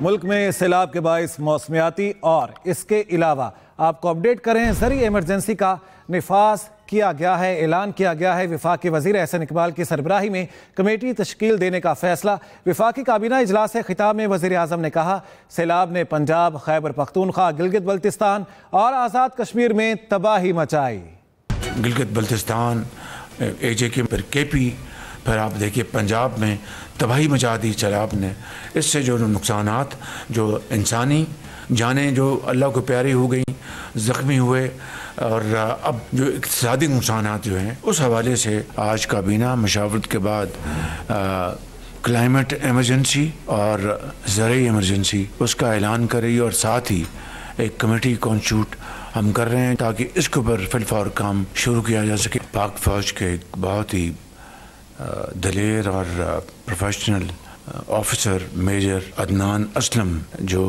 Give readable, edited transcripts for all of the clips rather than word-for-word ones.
मुल्क में सैलाब के बाइस मौसमियाती और इसके अलावा आपको अपडेट करें, ज़रिए इमरजेंसी का निफाज किया गया है, ऐलान किया गया है। वफाकी वज़ीर एहसन इकबाल की सरबराही में कमेटी तश्कील देने का फैसला। वफाकी काबीना इजलास से खिताब में वज़ीर आज़म ने कहा, सैलाब ने पंजाब, खैबर पख्तूनख्वा, गिलगित बल्तिस्तान और आज़ाद कश्मीर में तबाही मचाई। गिलगित बल्तिस्तान, AJK पर KP, फिर आप देखिए पंजाब में तबाही मचा दी सैलाब ने। इससे जो नुकसानात, जो इंसानी जानें जो अल्लाह को प्यारी हो गई, ज़ख्मी हुए, और अब जो इक़्तिसादी नुकसानात जो हैं, उस हवाले से आज काबीना मशावरत के बाद क्लाइमेट एमरजेंसी और ज़रूरी एमरजेंसी उसका ऐलान कर रही है, और साथ ही एक कमेटी कॉन्स्टिट्यूट हम कर रहे हैं ताकि इसके ऊपर फिलफौर काम शुरू किया जा सके। पाक फ़ौज के एक बहुत ही दलेर और professional officer major Adnan Aslam जो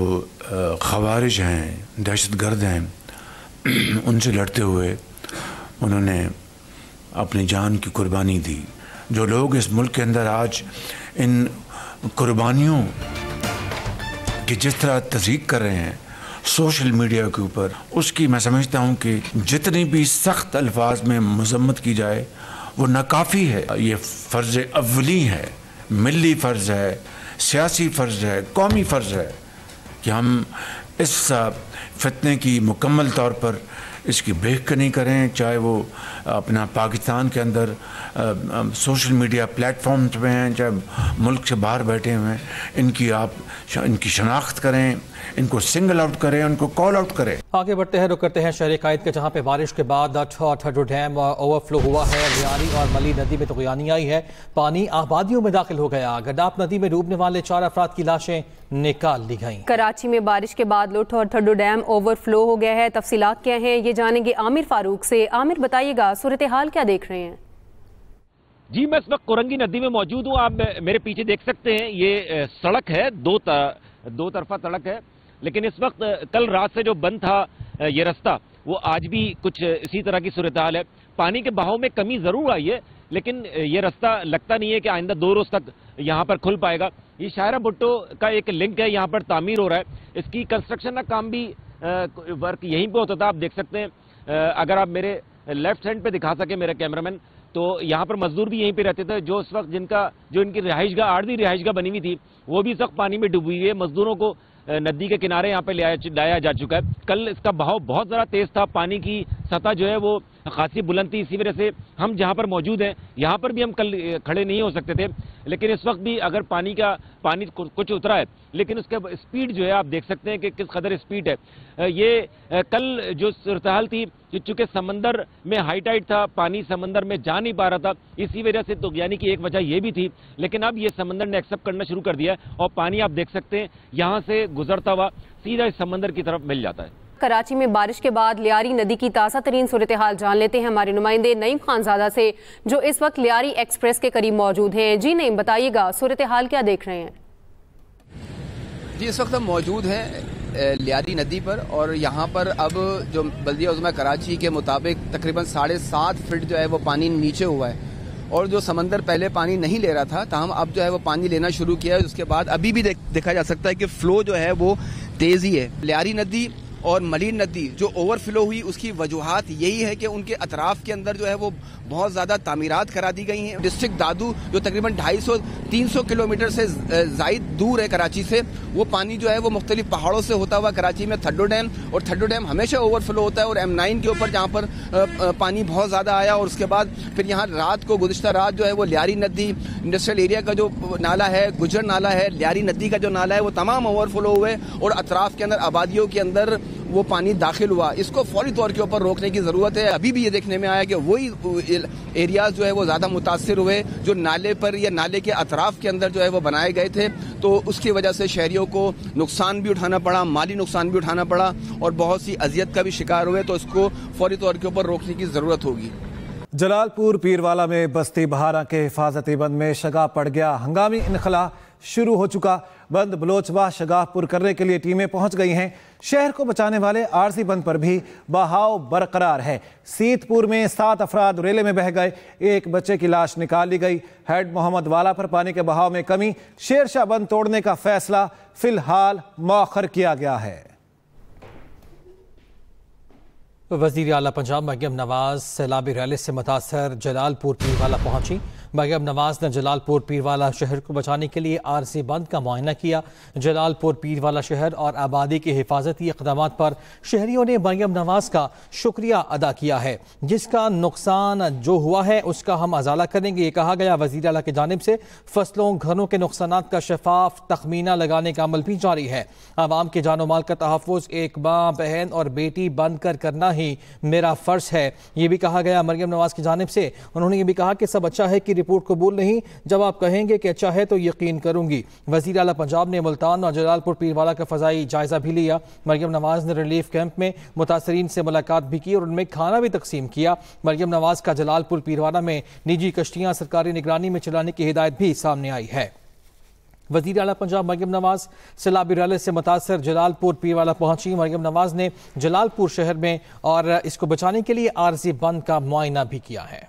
ख़वारिज हैं, दहशतगर्द हैं, उनसे लड़ते हुए उन्होंने अपनी जान की कुर्बानी दी। जो लोग इस मुल्क के अंदर आज इन कुर्बानियों की जिस तरह तज़दीक कर रहे हैं सोशल मीडिया के ऊपर, उसकी मैं समझता हूँ कि जितनी भी सख्त अल्फाज में मज़म्मत की जाए वो नाकाफ़ी है। ये फ़र्ज़ अव्वली है, मिली फ़र्ज़ है, सियासी फ़र्ज़ है, कौमी फ़र्ज़ है कि हम इस फितने की मुकम्मल तौर पर इसकी बेखनी करें, चाहे वो अपना पाकिस्तान के अंदर सोशल मीडिया प्लेटफॉर्म्स में हैं, चाहे मुल्क से बाहर बैठे हुए हैं। इनकी शनाख्त करें, इनको सिंगल आउट करें, उनको कॉल आउट करें। आगे बढ़ते हैं, रुक करते हैं शहर कायद के, जहाँ पे बारिश के बाद ठड्डू डैम ओवरफ्लो हुआ है। लियारी और मली नदी में तग़यानी आई है, पानी आबादियों में दाखिल हो गया। गडाप नदी में डूबने वाले 4 अफराद की लाशें निकाल ली गईं। कराची में बारिश के बाद लुठ और ठड्डू डैम ओवरफ्लो हो गया है। तफसीलात क्या हैं ये जानेंगे आमिर फारूक से। आमिर बताइएगा, सूरत हाल क्या देख रहे हैं? जी, मैं इस वक्त कोरंगी नदी में मौजूद हूँ। आप मेरे पीछे देख सकते हैं, ये सड़क है, दो तरफा सड़क है, लेकिन इस वक्त कल रात से जो बंद था ये रास्ता, वो आज भी कुछ इसी तरह की सूरत हाल है। पानी के बहाव में कमी जरूर आई है, लेकिन ये रास्ता लगता नहीं है कि आइंदा 2 रोज तक यहाँ पर खुल पाएगा। ये शायरा भुट्टो का एक लिंक है, यहाँ पर तामीर हो रहा है, इसकी कंस्ट्रक्शन का काम भी वर्क यहीं पे होता था। आप देख सकते हैं, अगर आप मेरे लेफ्ट हैंड पे दिखा सके मेरे कैमरामैन, तो यहाँ पर मजदूर भी यहीं पे रहते थे। जो इस वक्त इनकी रिहाइशगाह, आर्दी रिहाइशगाह बनी हुई थी, वो भी इस वक्त पानी में डूबी हुई है। मजदूरों को नदी के किनारे यहाँ पे लाया जा चुका है। कल इसका बहाव बहुत ज़्यादा तेज था, पानी की सतह जो है वो खासी बुलंद थी, इसी वजह से हम जहाँ पर मौजूद हैं यहाँ पर भी हम कल खड़े नहीं हो सकते थे। लेकिन इस वक्त भी अगर पानी कुछ उतरा है, लेकिन उसके स्पीड जो है आप देख सकते हैं कि किस कदर स्पीड है। ये कल जो सूरत हाल थी, चूंकि समंदर में हाई टाइड था, पानी समंदर में जा नहीं पा रहा था, इसी वजह से तो यानी कि एक वजह ये भी थी। लेकिन अब ये समंदर ने एक्सेप्ट करना शुरू कर दिया है और पानी आप देख सकते हैं यहाँ से गुजरता हुआ सीधा इस समंदर की तरफ मिल जाता है। कराची में बारिश के बाद लियारी नदी की ताज़ा तरीन सूरत हाल जान लेते हैं हमारे नुमाइंदे नईम खानजादा से, जो इस वक्त लियारी एक्सप्रेस के करीब मौजूद हैं। जी नईम, बताइएगा सूरत हाल क्या देख रहे हैं? जी, इस वक्त हम मौजूद हैं लियारी नदी पर, और यहाँ पर अब जो बल्दिया उज़्मा कराची के मुताबिक तकरीबन 7.5 फीट जो है वो पानी नीचे हुआ है, और जो समंदर पहले पानी नहीं ले रहा था, ताहम अब जो है वो पानी लेना शुरू किया है। उसके बाद अभी भी देखा जा सकता है कि फ्लो जो है वो तेजी है। लियारी नदी और मलीन नदी जो ओवरफ्लो हुई, उसकी वजूहात यही है कि उनके अतराफ के अंदर जो है वो बहुत ज़्यादा तामीरात करा दी गई हैं। डिस्ट्रिक्ट दादू जो तकरीबन 250-300 किलोमीटर से ज़ायद दूर है कराची से, वो पानी जो है वो मुख्तलिफ पहाड़ों से होता हुआ कराची में ठड्डू डैम, और ठड्डू डैम हमेशा ओवरफ्लो होता है, और M9 के ऊपर जहाँ पर पानी बहुत ज़्यादा आया, और उसके बाद फिर यहाँ रात को गुज़िश्ता रात जो है वो लियारी नदी, इंडस्ट्रियल एरिया का जो नाला है, गुजर नाला है, लियारी नदी का जो नाला है, वो तमाम ओवरफ्लो हुए और अतराफ के अंदर आबादियों के अंदर वो पानी दाखिल हुआ। इसको फौरी तौर के ऊपर रोकने की जरूरत है। अभी भी ये देखने में आया कि वही एरियाज जो है वो ज्यादा मुतासिर हुए जो नाले पर या नाले के अतराफ के अंदर जो है वो बनाए गए थे, तो उसकी वजह से शहरियों को नुकसान भी उठाना पड़ा, माली नुकसान भी उठाना पड़ा, और बहुत सी अजियत का भी शिकार हुए। तो इसको फौरी तौर के ऊपर रोकने की जरूरत होगी। जलालपुर पीरवाला में बस्ती बहारा के हिफाजती बंद में शगा पड़ गया, हंगामी इनखला शुरू हो चुका। बंद बलोचवा शगाफपुर करने के लिए टीमें पहुंच गई हैं। शहर को बचाने वाले आरजी बंद पर भी बहाव बरकरार है। सीतपुर में 7 अफराद रेले में बह गए, एक बच्चे की लाश निकाल ली गई। हेड मोहम्मद वाला पर पानी के बहाव में कमी, शेरशाह बंद तोड़ने का फैसला फिलहाल मौखर किया गया है। वज़ीर आला पंजाब मरियम नवाज सैलाबी रैली से मुतासर जलालपुर पीरवाला पहुंची। मरियम नवाज ने जलालपुर पीरवाला शहर को बचाने के लिए आरजी बंद का मुआयना किया। जलालपुर पीरवाला शहर और आबादी के हिफाजती इक़दाम पर शहरियों ने मरियम नवाज का शुक्रिया अदा किया है। जिसका नुकसान जो हुआ है उसका हम अजाला करेंगे, ये कहा गया। वज़ीर आला की जानिब से फसलों घरों के नुकसानात का शफाफ तखमीना लगाने का अमल भी जारी है। आवाम के जानो माल का तहफ़्फ़ुज़ एक माँ, बहन और बेटी बन कर करना ही मेरा फर्ज है, ये भी कहा गया मरियम नवाज की जानिब से। उन्होंने ये भी कहा कि सब अच्छा है कि रिपोर्ट कबूल नहीं, जब आप कहेंगे कि अच्छा है तो यकीन करूंगी। वज़ीर आला पंजाब ने मुल्तान और जलालपुर पीरवाला का फ़ज़ाई जायजा भी लिया। मरियम नवाज ने रिलीफ कैंप में मुतासरीन से मुलाकात भी की और उनमें खाना भी तकसीम किया। मरियम नवाज का जलालपुर पीरवाला में निजी कश्तियां सरकारी निगरानी में चलाने की हिदायत भी सामने आई है। वज़ीर आला पंजाब मरियम नवाज सैलाबी रैली से मुतासर जलालपुर पीरवाला पहुंची। मरियम नवाज ने जलालपुर शहर में और इसको बचाने के लिए आरजी बंद का मुआयना भी किया है।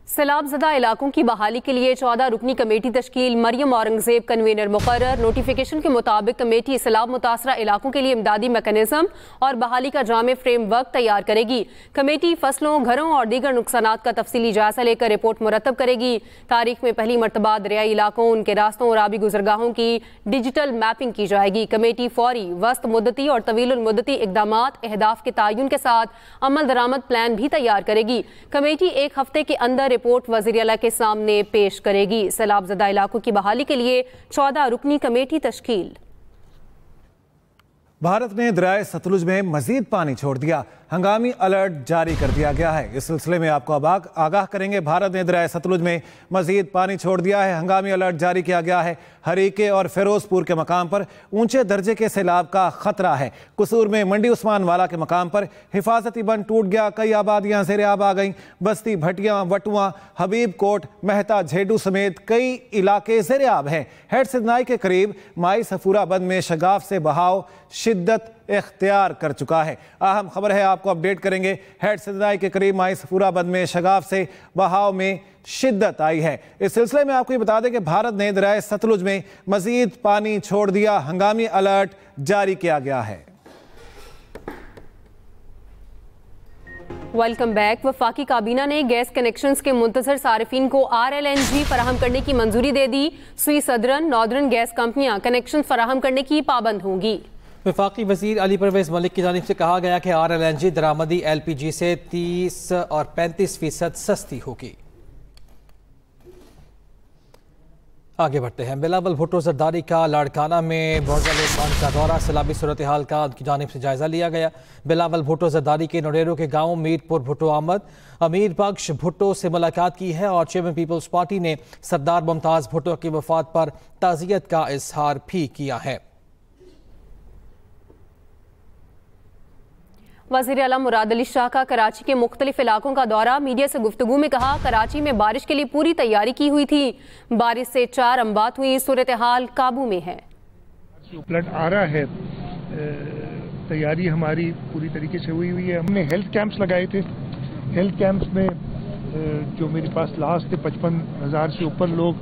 सैलाबज़दा इलाकों की बहाली के लिए 14 रुकनी कमेटी तश्कील, मरियम औरंगजेब कन्वीनर मुकर्रर। नोटिफिकेशन के मुताबिक कमेटी सैलाब मुतासरा इलाकों के लिए इमदादी मैकेनिज्म और बहाली का जामे फ्रेमवर्क तैयार करेगी। कमेटी फसलों, घरों और दीगर नुकसानात का तफसीली जायजा लेकर रिपोर्ट मुरतब करेगी। तारीख में पहली मरतबा दरियाई इलाकों, उनके रास्तों और आबी गुजरगाहों की डिजिटल मैपिंग की जाएगी। कमेटी फौरी, वस्त मुद्दती और तवील मुद्दती इक़दामात, अहदाफ के तयन के साथ अमल दरामद प्लान भी तैयार करेगी। कमेटी एक हफ्ते के अंदर रिपोर्ट वज़ीर आला के सामने पेश करेगी। सैलाबज़दा इलाकों की बहाली के लिए 14 रुकनी कमेटी तश्कील। भारत ने दरियाए सतलुज में मजीद पानी छोड़ दिया, हंगामी अलर्ट जारी कर दिया गया है। इस सिलसिले में आपको आगाह करेंगे। भारत ने दरियाए सतलुज में मजीद पानी छोड़ दिया है, हंगामी अलर्ट जारी किया गया है। हरीके और फिरोजपुर के मकाम पर ऊंचे दर्जे के सैलाब का खतरा है। कसूर में मंडी उस्मान वाला के मकाम पर हिफाजती बंद टूट गया, कई आबादियां ज़ेर आब आ गईं। बस्ती, भटियां, वटुआ, हबीब कोट, मेहता, झेडू समेत कई इलाके ज़ेर आब हैं। हेड सिदनाई के करीब माई सफूरा बंद में शगाफ से बहाव शिद्दत इख्तियार कर चुका है। अहम खबर है, आपको अपडेट करेंगे। हेड सिदनाई के करीब माई सफूरा बंद में शगाफ से बहाव में शिद्दत आई है। इस सिलसिले में आपको ये बता दें कि भारत ने दरियाए सतलुज में मजीद पानी छोड़ दिया, हंगामी अलर्ट जारी किया गया है। Welcome back. वफाकी काबीना ने गैस कनेक्शंस के मुंतजर सारिफिन को RLNG फराहम करने की मंजूरी दे दी। सुई सदरन, नॉर्दर्न गैस कंपनियां कनेक्शन फराहम करने की पाबंद होंगी। वफाकी वज़ीर अली परवेज़ मलिक की जानिब से कहा गया कि RLNG दरामदी LPG से 30 और 35% सस्ती होगी। आगे बढ़ते हैं। बिलावल भुट्टो जरदारी का लाड़काना में बांध का दौरा, सैलाबी सूरत हाल का उनकी जानिब से जायजा लिया गया। बिलावल भुट्टो जरदारी के नोडेरों के गांव मीरपुर भुट्टो अहमद अमीर बख्श भुट्टो से मुलाकात की है और चेयरमैन पीपल्स पार्टी ने सरदार मुमताज़ भुट्टो की वफात पर ताज़ियत का इजहार भी किया है। वज़ीर आला मुराद अली शाह का कराची के मुख्तलिफ इलाकों का दौरा, मीडिया से गुफ्तगू में कहा कराची में बारिश के लिए पूरी तैयारी की हुई थी, बारिश से 4 अम्बात हुई, सूरत हाल काबू में है। फ्लड आ रहा है, तैयारी हमारी पूरी तरीके से हुई है। हमने हेल्थ कैंप्स लगाए थे। हेल्थ कैंप्स में जो मेरे पास लास्ट थे 55,000 से ऊपर लोग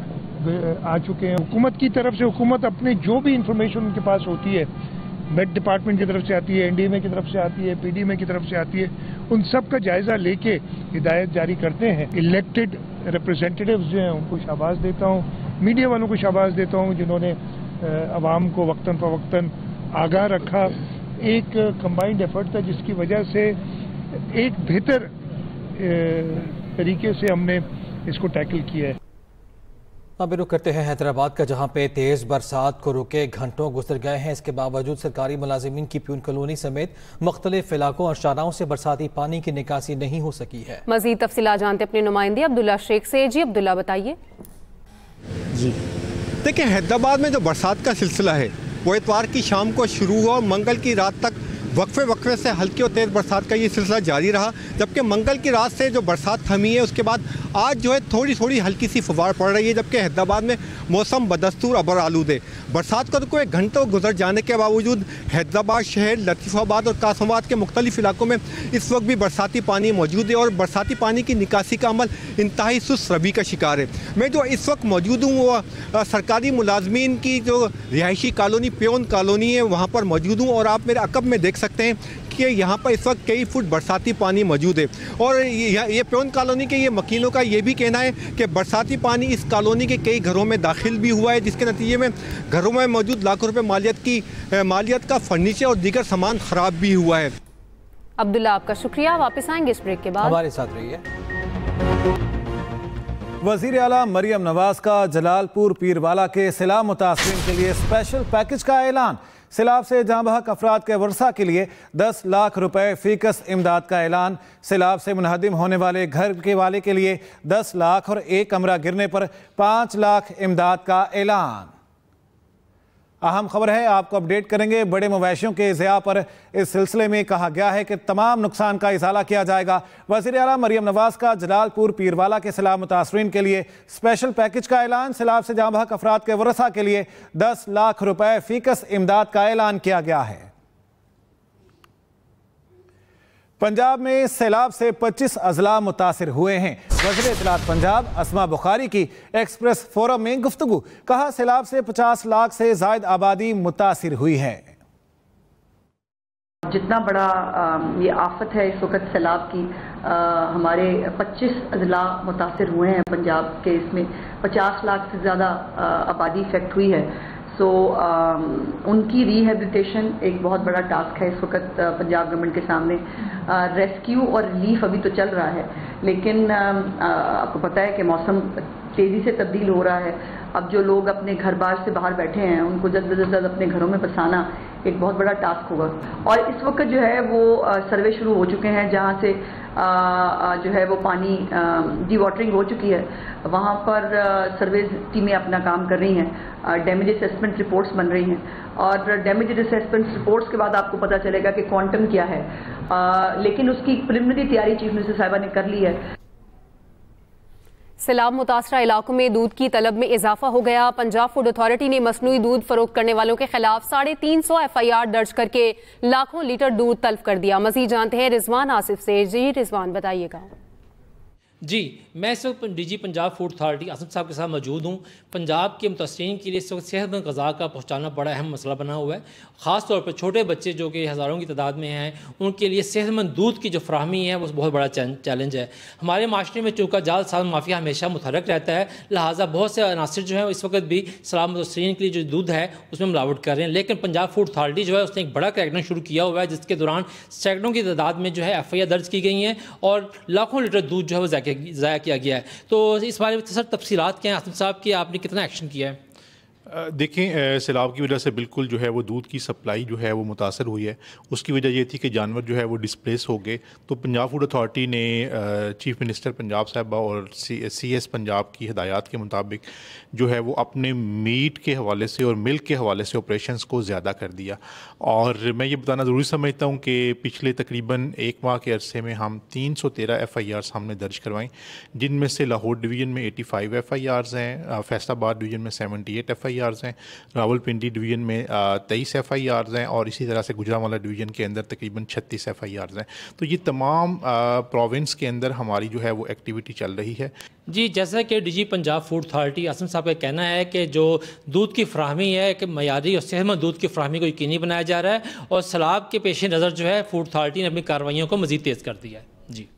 आ चुके हैं। हुकूमत की तरफ से, हुकूमत अपने जो भी इंफॉर्मेशन उनके पास होती है, मेट डिपार्टमेंट की तरफ से आती है, NDMA की तरफ से आती है, PDMA की तरफ से आती है, उन सब का जायजा लेके हिदायत जारी करते हैं। इलेक्टेड रिप्रेजेंटेटिव्स जो हैं उनको शाबाश देता हूँ, मीडिया वालों को शाबाश देता हूँ जिन्होंने अवाम को वक्तन फवक्तन आगाह रखा। एक कंबाइंड एफर्ट था जिसकी वजह से एक बेहतर तरीके से हमने इसको टैकल किया है। अब रुख करते हैं हैदराबाद का, जहां पे तेज बरसात को रुके घंटों गुजर गए हैं। इसके बावजूद सरकारी मुलाजिमीन की प्यून कॉलोनी समेत मुख्तलिफ इलाकों और शाराओं से बरसाती पानी की निकासी नहीं हो सकी है। मजीद तफसीलात जानते अपने नुमाइंदे अब्दुल्ला शेख से। जी अब्दुल्ला, बताइए। जी देखिए, हैदराबाद में जो बरसात का सिलसिला है वो इतवार की शाम को शुरू हुआ और मंगल की रात तक वक्फे से हल्की और तेज़ बरसात का ये सिलसिला जारी रहा। जबकि मंगल की रात से जो बरसात थमी है उसके बाद आज जो है थोड़ी थोड़ी हल्की सी फुहार पड़ रही है, जबकि हैदराबाद में मौसम बदस्तूर अबर आलूद है। बरसात का तो कोई घंटों गुजर जाने के बावजूद हैदराबाद शहर, लतीफ़ाबाद और कासमाबाद के मुख्तलिफ इलाकों में इस वक्त भी बरसाती पानी मौजूद है और बरसाती पानी की निकासी का अमल इंतहाई सुस्त रवि का शिकार है। मैं जो इस वक्त मौजूद हूँ वो सरकारी मुलाजमीन की जो रिहायशी कॉलोनी प्योन कॉलोनी है वहाँ पर मौजूद हूँ और आप मेरे अकब में देख सकते हैं कि यहाँ पर इस वक्त कई फुट बरसाती पानी मौजूद है। और ये प्योन कॉलोनी के ये मकीनों का ये भी कहना है कि बरसाती पानी इस कॉलोनी के कई घरों में दाखिल भी हुआ है, जिसके नतीजे में घरों में मौजूद लाखों रुपए मालियत का फर्नीचर और दीगर सामान ख़राब भी हुआ है। अब्दुल्ला, आपका शुक्रिया। वापस आएंगे इस ब्रेक के बाद। हमारे साथ रहिए। वज़ीर आला मरियम नवाज का जलालपुर पीरवाला के सैलाब मुतासरीन के लिए स्पेशल पैकेज का ऐलान। सैलाब से जाँ बहक अफराद के वर्सा के लिए 10 लाख रुपए फीकस इमदाद का ऐलान। सैलाब से मुनहदिम होने वाले घर के वाले के लिए 10 लाख और एक कमरा गिरने पर 5 लाख इमदाद का ऐलान। अहम खबर है, आपको अपडेट करेंगे। बड़े मवेशियों के ज़िया पर इस सिलसिले में कहा गया है कि तमाम नुकसान का इजाला किया जाएगा। वज़ीर आला मरियम नवाज का जलालपुर पीरवाला के सैलाब मुतासरीन के लिए स्पेशल पैकेज का ऐलान। सैलाब से जाँ बहक अफराद के वरसा के लिए 10 लाख रुपए फीकस इमदाद का ऐलान किया गया है। पंजाब में सैलाब से 25 अजला मुतासिर हुए हैं। वज़ीर इत्तलात पंजाब असमा बुखारी की एक्सप्रेस फोरम में गुफ्तगू। कहा सैलाब से 50 लाख से ज़ायद आबादी मुतासिर हुई है। जितना बड़ा ये आफत है इस वक्त सैलाब की, हमारे 25 अजला मुतासिर हुए हैं पंजाब के। इसमें 50 लाख से ज़्यादा आबादी इफेक्ट हुई है। सो उनकी रिहेबिलिटेशन एक बहुत बड़ा टास्क है इस वक्त पंजाब गवर्नमेंट के सामने। रेस्क्यू और रिलीफ अभी तो चल रहा है, लेकिन आपको पता है कि मौसम तेज़ी से तब्दील हो रहा है। अब जो लोग अपने घर बार से बाहर बैठे हैं उनको जल्द से जल्द अपने घरों में बसाना एक बहुत बड़ा टास्क होगा। और इस वक्त जो है वो सर्वे शुरू हो चुके हैं, जहाँ से जो है वो पानी डी वाटरिंग हो चुकी है। वहाँ पर सर्वे टीमें अपना काम कर रही हैं, डैमेज असेसमेंट रिपोर्ट्स बन रही हैं और डैमेज असेसमेंट रिपोर्ट्स के बाद आपको पता चलेगा कि क्वांटम क्या है। लेकिन उसकी प्रिलिमिनरी तैयारी चीफ मिनिस्टर साहिबा ने कर ली है। सैलाब मुतासरा इलाकों में दूध की तलब में इजाफा हो गया। पंजाब फूड अथॉरिटी ने मसनूई दूध फरोख्त करने वालों के खिलाफ 350 FIR दर्ज करके लाखों लीटर दूध तल्फ कर दिया। मजीद जानते हैं रिजवान आसिफ से। जी रिजवान, बताइएगा। जी, मैं इस वक्त DG Punjab food authority Asif साहब के साथ मौजूद हूँ। पंजाब के मुतासरीन के लिए इस वक्त सेहतमंद ग़ज़ा का पहुँचाना बड़ा अहम मसला बना हुआ है। ख़ास तौर पर छोटे बच्चे जो कि हज़ारों की तादाद में हैं, उनके लिए सेहतमंद दूध की जो फ्राहमी है वो बहुत बड़ा चैलेंज है। हमारे माशरे में चूँकि जालसाज माफिया हमेशा मुतहरक रहता है, लिहाजा बहुत से अनासर जो हैं इस वक्त भी सैलाब मुतासरीन के लिए जो दूध है उसमें मिलावट कर रहे हैं। लेकिन पंजाब फूड अथॉरिटी जो है उसने एक बड़ा क्रैकडाउन शुरू किया हुआ है, जिसके दौरान सैकड़ों की तादाद में जो है FIR दर्ज की गई हैं और लाखों लीटर दूध जो है वो ज़ाया किया गया है। तो इस बारे में सर तफसीलात क्या हैं आसिफ साहब की, आपने कितना एक्शन किया है? देखें, सैलाब की वजह से बिल्कुल जो है वो दूध की सप्लाई जो है वो मुतासर हुई है। उसकी वजह ये थी कि जानवर जो है वो डिस्प्लेस हो गए। तो पंजाब फूड अथॉरिटी ने चीफ मिनिस्टर पंजाब साहबा और CS पंजाब की हिदायत के मुताबिक जो है वो अपने मीट के हवाले से और मिल्क के हवाले से ऑपरेशंस को ज़्यादा कर दिया। और मैं ये बताना ज़रूरी समझता हूँ कि पिछले तकरीबन 1 माह के अरसे में हम 313 FIRs हमने दर्ज करवाएँ, जिनमें से लाहौर डिवीज़न में 85 FIRs हैं, फैसलाबाद डिवीज़न में 78 FIRs हैं, रावलपिंडी डिवीज़न में 23 FIRs हैं और इसी तरह से गुजरांवाला डिवीज़न के अंदर तकरीबन 36 FIRs हैं। तो ये तमाम प्रोविंस के अंदर हमारी जो है वो एक्टिविटी चल रही है। जी, जैसा कि DG Punjab food authority Asim साहब का कहना है कि जो दूध की फ्राहमी है कि मयारी और सेहतमंद दूध की फ्राहमी को यकीनी बनाया जा रहा है और सैलाब के पेश नज़र जो है फूड अथॉरिटी ने अपनी कार्रवाइयों को मज़ीद तेज़ कर दिया है। जी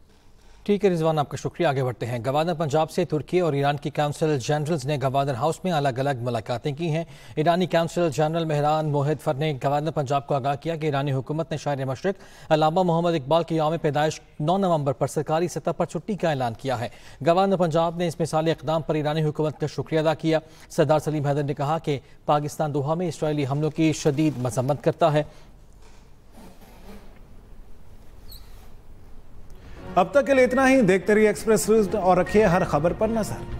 ठीक है रिजवान, आपका शुक्रिया। आगे बढ़ते हैं। गवर्नर पंजाब से तुर्की और ईरान की काउंसिल जनरल्स ने गवर्नर हाउस में अलग अलग मुलाकातें की हैं। ईरानी काउंसिल जनरल मेहरान मोहिदफर ने गवर्नर पंजाब को आगाह किया कि ईरानी हुकूमत ने शायर मशरिक अल्लामा मोहम्मद इकबाल की यौम पैदाइश 9 नवंबर पर सरकारी सतह पर छुट्टी का ऐलान किया है। गवर्नर पंजाब ने इस मिसाली इक़दाम पर ईरानी हुकूमत का शुक्रिया अदा किया। सरदार सलीम हैदर ने कहा कि पाकिस्तान दोहा में इसराइली हमलों की शदीद मजम्मत करता है। अब तक के लिए इतना ही। देखते रहिए एक्सप्रेस न्यूज़ और रखिए हर खबर पर नजर।